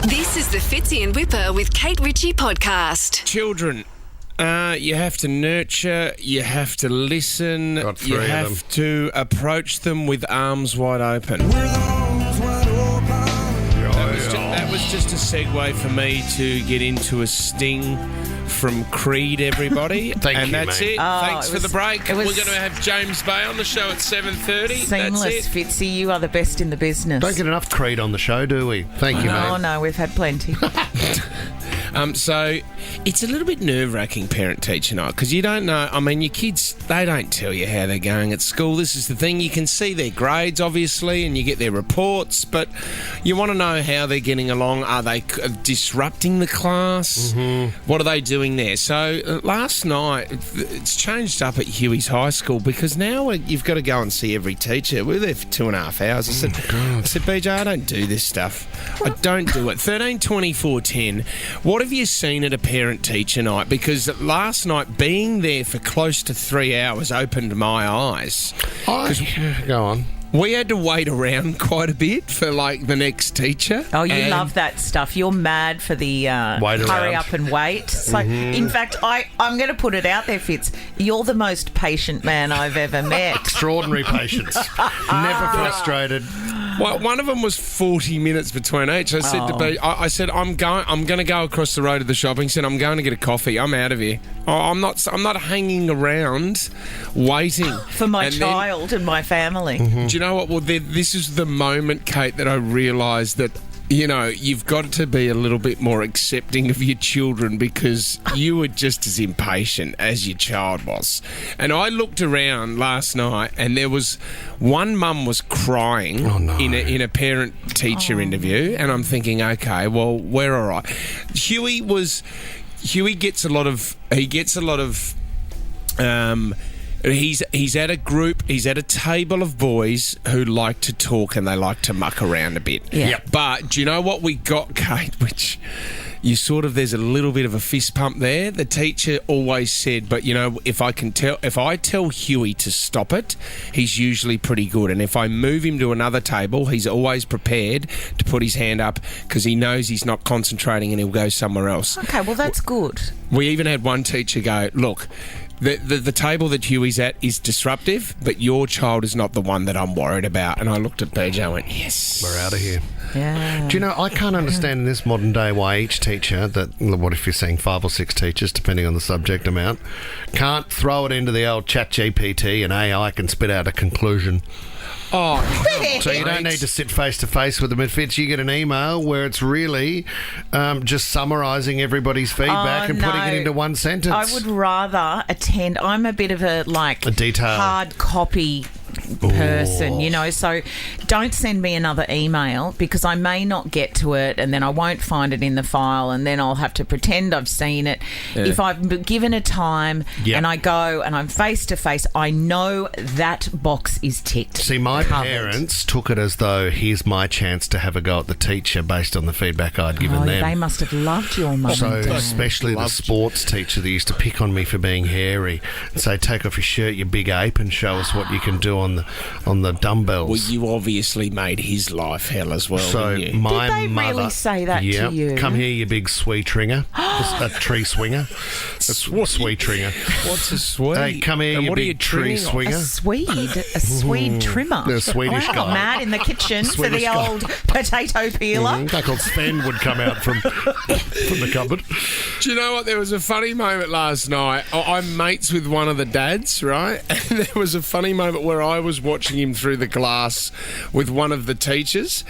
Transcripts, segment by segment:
This is the Fitzy and Whipper with Kate Ritchie podcast. Children, you have to nurture, you have to listen, you have to approach them with arms wide open. That was just a segue for me to get into a sting from Creed, everybody. Thank you, that's mate. it. Thanks for the break. We're going to have James Bay on the show at 7:30. Seamless, Fitzy. You are the best in the business. Don't get enough Creed on the show, do we? Thank you, mate. Oh, no, we've had plenty. So it's a little bit nerve-wracking parent-teacher night because you don't know. I mean, your kids, they don't tell you how they're going at school. This is the thing. You can see their grades, obviously, and you get their reports, but you want to know how they're getting along. Are they disrupting the class? Mm-hmm. What are they doing there? So last night, it's changed up at Hewie's High School because now you've got to go and see every teacher. We were there for 2.5 hours. I said, BJ, I don't do this stuff. I don't do it. 13, 24, 10. What have you seen at a parent-teacher night? Because last night, being there for close to 3 hours opened my eyes. Go on. We had to wait around quite a bit for, the next teacher. Oh, you love that stuff. You're mad for the hurry up and wait. So, in fact, I'm going to put it out there, Fitz. You're the most patient man I've ever met. Extraordinary patience. Never frustrated. Well, one of them was 40 minutes between each. I said I said, I'm going to go across the road to the shopping centre. I'm going to get a coffee. I'm out of here. I'm not hanging around waiting for my child and my family. Do you know what? Well, this is the moment, Kate, that I realised that, you've got to be a little bit more accepting of your children because you were just as impatient as your child was. And I looked around last night and there was one mum was crying in a parent-teacher interview, and I'm thinking, okay, well, we're all right. Hewie gets a lot of He's at a group, he's at a table of boys who like to talk and they like to muck around a bit. Yeah. Yep. But do you know what we got, Kate, which there's a little bit of a fist pump there. The teacher always said, but if I tell Hewie to stop it, he's usually pretty good. And if I move him to another table, he's always prepared to put his hand up because he knows he's not concentrating and he'll go somewhere else. Okay, well, that's good. We even had one teacher go, look, the table that Huey's at is disruptive, but your child is not the one that I'm worried about. And I looked at BJ and went, yes. We're out of here. Yeah. Do you know, I can't understand in this modern day why each teacher, what if you're seeing 5 or 6 teachers, depending on the subject amount, can't throw it into the old chat GPT and AI can spit out a conclusion. Oh, so you don't need to sit face to face with them. If you get an email where it's really just summarising everybody's feedback and putting it into one sentence. I would rather attend. I'm a bit of a detail hard copy person, so don't send me another email because I may not get to it and then I won't find it in the file and then I'll have to pretend I've seen it. Yeah. If I've given a time and I go and I'm face to face, I know that box is ticked. See, my parents took it as though here's my chance to have a go at the teacher based on the feedback I'd given them. They must have loved your mum. So especially the sports teacher that used to pick on me for being hairy and say, take off your shirt, you big ape, and show us what you can do on the dumbbells. Well, you obviously made his life hell as well, so didn't you? My Did they mother, really say that to you? Come here, you big sweet ringer. A tree swinger. A sweet ringer. What's a Swede? Hey, come here, you big tree swinger. A Swede trimmer. The Swedish guy. Mad in the kitchen for the old potato peeler. Guy called Sven would come out from the cupboard. Do you know what? There was a funny moment last night. I'm mates with one of the dads, right? And there was a funny moment where I was watching him through the glass with one of the teachers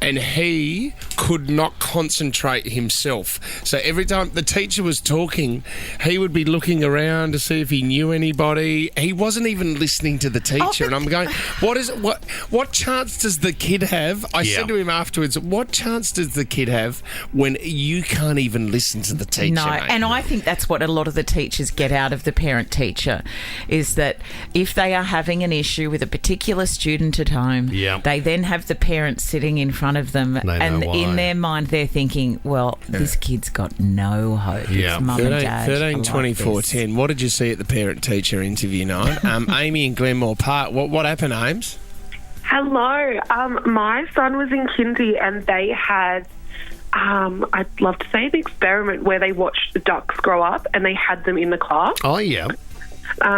and he could not concentrate himself. So every time the teacher was talking, he would be looking around to see if he knew anybody. He wasn't even listening to the teacher. And I'm going, what chance does the kid have? I said to him afterwards, what chance does the kid have when you can't even listen to the teacher? No, mate? And I think that's what a lot of the teachers get out of the parent-teacher is that if they are having an issue with a particular student at home, they then have the parent sitting in front of them and in their mind they're thinking, well, this kid's got no hope. It's mum and dad. 13, 24, 10. What did you see at the parent-teacher interview night? Amy in Glenmore Park. What happened, Ames? Hello. My son was in kindy and they had I'd love to say, an experiment where they watched the ducks grow up and they had them in the class. Oh, yeah.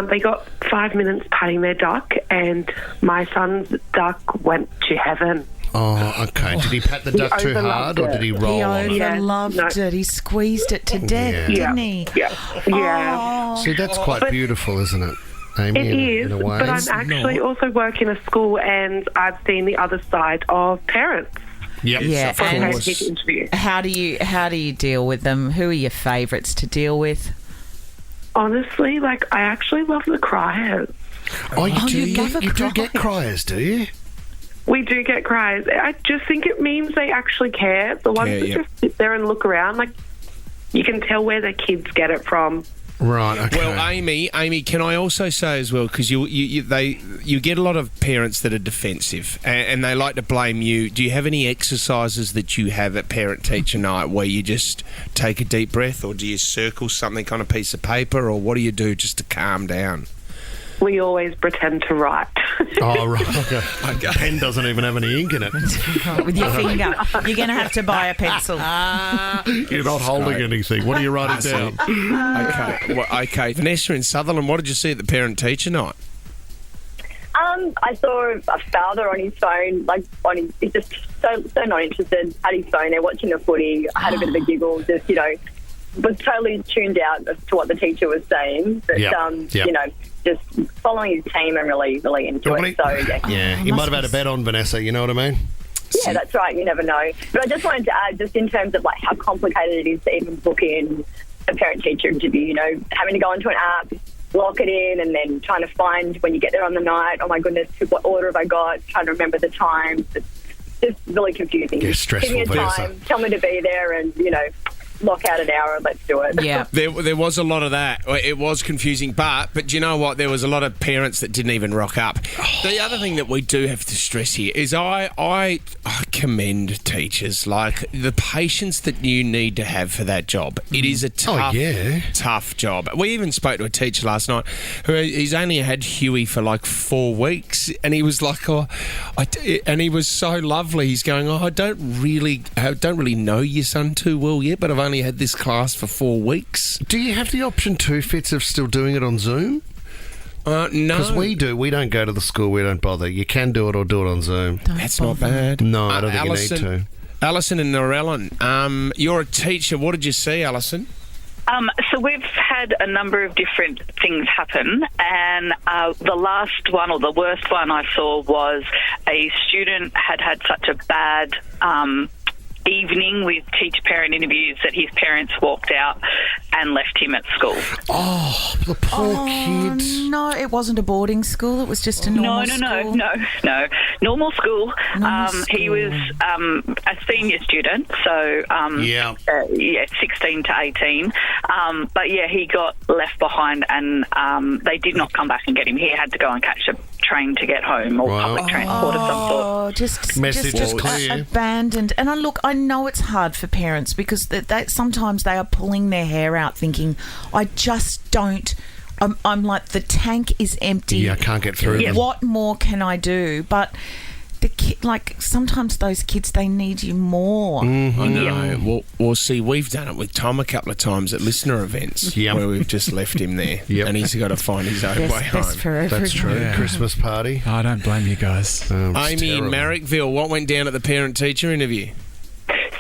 They got 5 minutes patting their duck, and my son's duck went to heaven. Oh, okay. Did he pat the duck too hard, or did he roll on it? He Yeah, overloved it. He squeezed it to death, Yeah. didn't he? Yeah. See, that's quite But- beautiful, isn't it, Amy? It is, in a way. but I'm actually also work in a school, and I've seen the other side of parents. Yep. Yeah, For a and parent-teacher interview. how do you deal with them? Who are your favourites to deal with? Honestly, I actually love the criers. Oh, you do, you love a you do cry. get criers, do you? We do get cries. I just think it means they actually care. The ones that just sit there and look around, you can tell where the kids get it from. Right, okay. Well, Amy, can I also say as well, because you get a lot of parents that are defensive and they like to blame you. Do you have any exercises that you have at parent-teacher night where you just take a deep breath, or do you circle something on a piece of paper, or what do you do just to calm down? We always pretend to write. Oh, right. Okay. The pen doesn't even have any ink in it. With your finger. You're going to have to buy a pencil. You're not holding anything. What are you writing down? Okay. Vanessa in Sutherland, what did you see at the parent-teacher night? I saw a father on his phone, he's just so not interested, had his phone there watching the footy. I had a bit of a giggle, just, was totally tuned out as to what the teacher was saying. But, just following his team and really, really into it. So, Yeah, he might have had a bet on Vanessa, you know what I mean? Yeah, that's right. You never know. But I just wanted to add, just in terms of how complicated it is to even book in a parent-teacher interview, having to go onto an app, lock it in, and then trying to find when you get there on the night, oh my goodness, what order have I got, trying to remember the times. It's just really confusing. Yeah, stressful, Give me a time, Vanessa. tell me to be there, and, lock out an hour and let's do it. Yeah. There was a lot of that. It was confusing, but do you know what? There was a lot of parents that didn't even rock up. The other thing that we do have to stress here is I commend teachers, the patience that you need to have for that job. It is a tough job. We even spoke to a teacher last night who he's only had Hewie for 4 weeks, and he was and he was so lovely. He's going, I don't really know your son too well yet, but I've only had this class for 4 weeks. Do you have the option too, Fitz, of still doing it on Zoom? No. Because we do. We don't go to the school. We don't bother. You can do it or do it on Zoom. That's not bad. No, I don't think Alison, you need to. Alison and Norellen, you're a teacher. What did you see, Alison? So we've had a number of different things happen, and the last one, or the worst one I saw, was a student had such a bad evening with teacher-parent interviews that his parents walked out and left him at school. Oh, the poor kid. No, it wasn't a boarding school. It was just a normal school. No. Normal school. Normal He was a senior student, so 16 to 18. But yeah, he got left behind, and they did not come back and get him. He had to go and catch a train to get home, or public transport of some sort. Oh, just clear. abandoned. And I know it's hard for parents because sometimes they are pulling their hair out thinking, I just don't... I'm like, the tank is empty. Yeah, I can't get through them. What more can I do? But the kid, sometimes those kids, they need you more. Mm-hmm. I know. Well, see, we've done it with Tom a couple of times at listener events where we've just left him there and he's got to find his own way home. Best for everyone. That's true. Yeah. Christmas party. I don't blame you guys. Amy in Marrickville, what went down at the parent-teacher interview?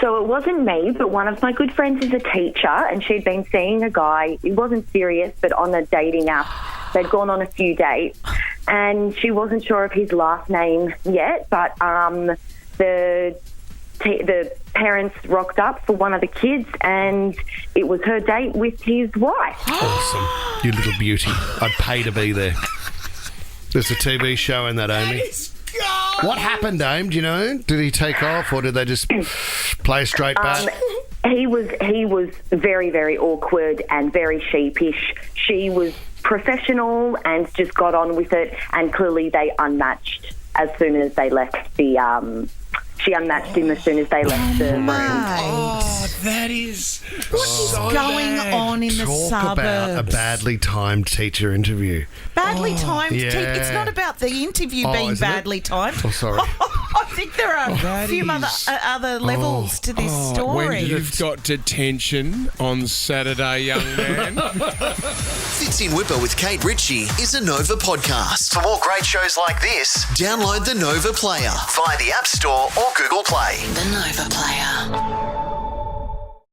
So it wasn't me, but one of my good friends is a teacher, and she'd been seeing a guy. He wasn't serious, but on a dating app. They'd gone on a few dates, and she wasn't sure of his last name yet, but the parents rocked up for one of the kids, and it was her date with his wife. Awesome. You little beauty. I'd pay to be there. There's a TV show in that, Amy. What happened, Aim? Do you know? Did he take off, or did they just play straight back? He was very, very awkward and very sheepish. She was professional and just got on with it, and clearly they unmatched as soon as they left the... she unmatched him as soon as they left the room. Oh, that is What is going on in the Talk suburbs? about a badly timed teacher interview. Badly timed. yeah. It's not about the interview being isn't it? badly timed. Oh, sorry. I think there are a few other levels to this story. You've got detention on Saturday, young man. Fitz in Whipper with Kate Ritchie is a Nova podcast. For more great shows like this, download the Nova Player via the App Store or Google Play. The Nova Player.